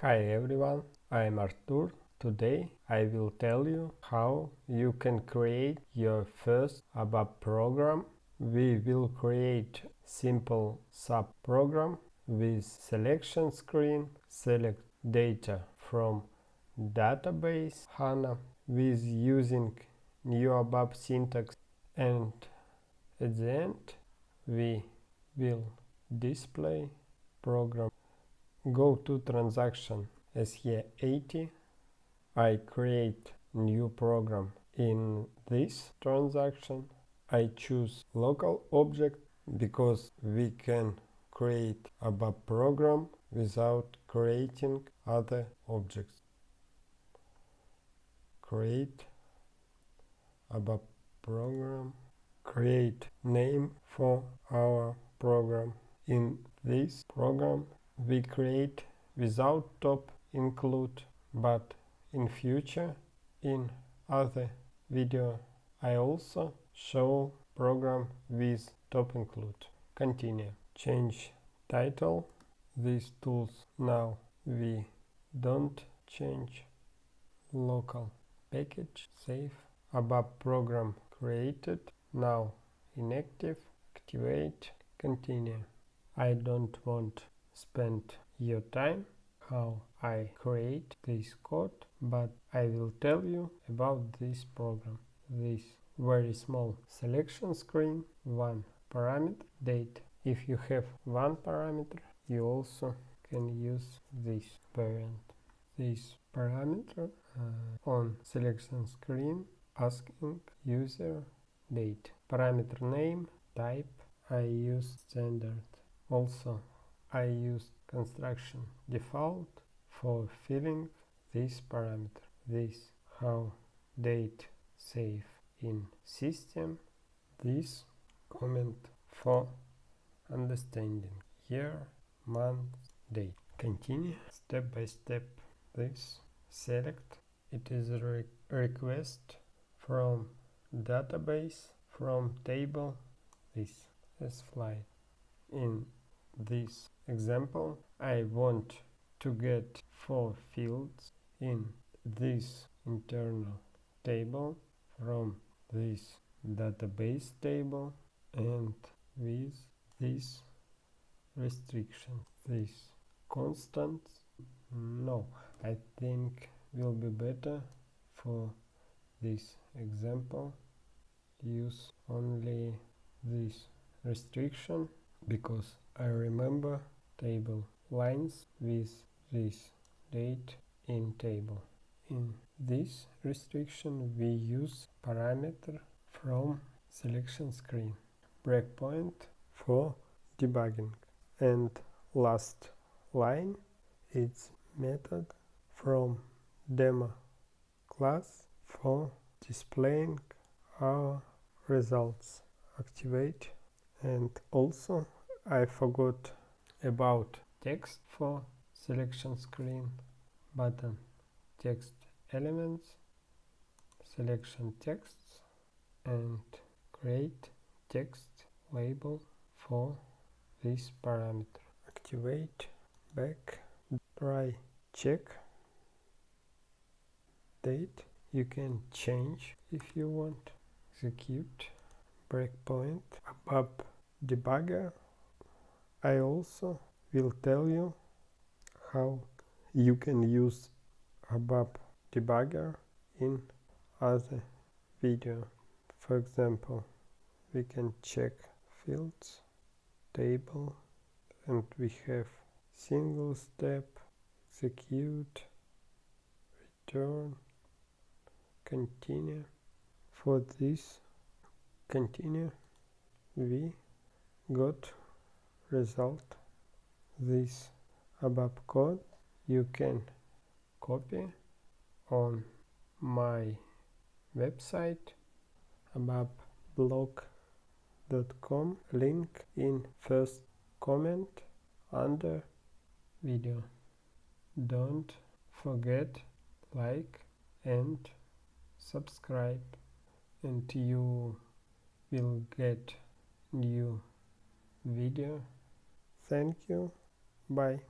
Hi everyone, I'm Artur. Today I will tell you how you can create your first ABAP program. We will create simple sub program with selection screen, select data from database HANA with using new ABAP syntax, and at the end we will display program. Go to transaction SE80. I create new program. In this transaction I choose local object because we can create ABAP program without creating other objects. Create ABAP program. Create name for our program. In this program we create without top include, but in future in other video I also show program with top include. Continue. Change title. These tools now we don't change. Local package. Save. ABAP program created. Now inactive. Activate. Continue. I don't want spend your time how I create this code, but I will tell you about this program. This very small selection screen, one parameter, date. If you have one parameter, you also can use this parent. This parameter on selection screen asking user date. Parameter name, type, I use standard. Also I use construction default for filling this parameter. This how date save in system. This comment for understanding. Year, month, date. Continue step by step. This select. It is a request from database, from table. This is flight. In this example I want to get 4 fields in this internal table from this database table and with this restriction. This constants, no, I think will be better for this example use only this restriction, because I remember table lines with this date in table. In this restriction we use parameter from selection screen, breakpoint for debugging, and last line it's method from demo class for displaying our results. Activate. And also I forgot about text for selection screen, button, text elements, selection texts, and create text label for this parameter. Activate, back, try, check, date, you can change if you want, execute, breakpoint, ABAP debugger. I also will tell you how you can use ABAP debugger in other video. For example, we can check fields, table, and we have single step, execute, return, continue. For this continue we got result. This ABAP code you can copy on my website abapblog.com, link in first comment under video. Don't forget like and subscribe, and you will get new video. Thank you. Bye.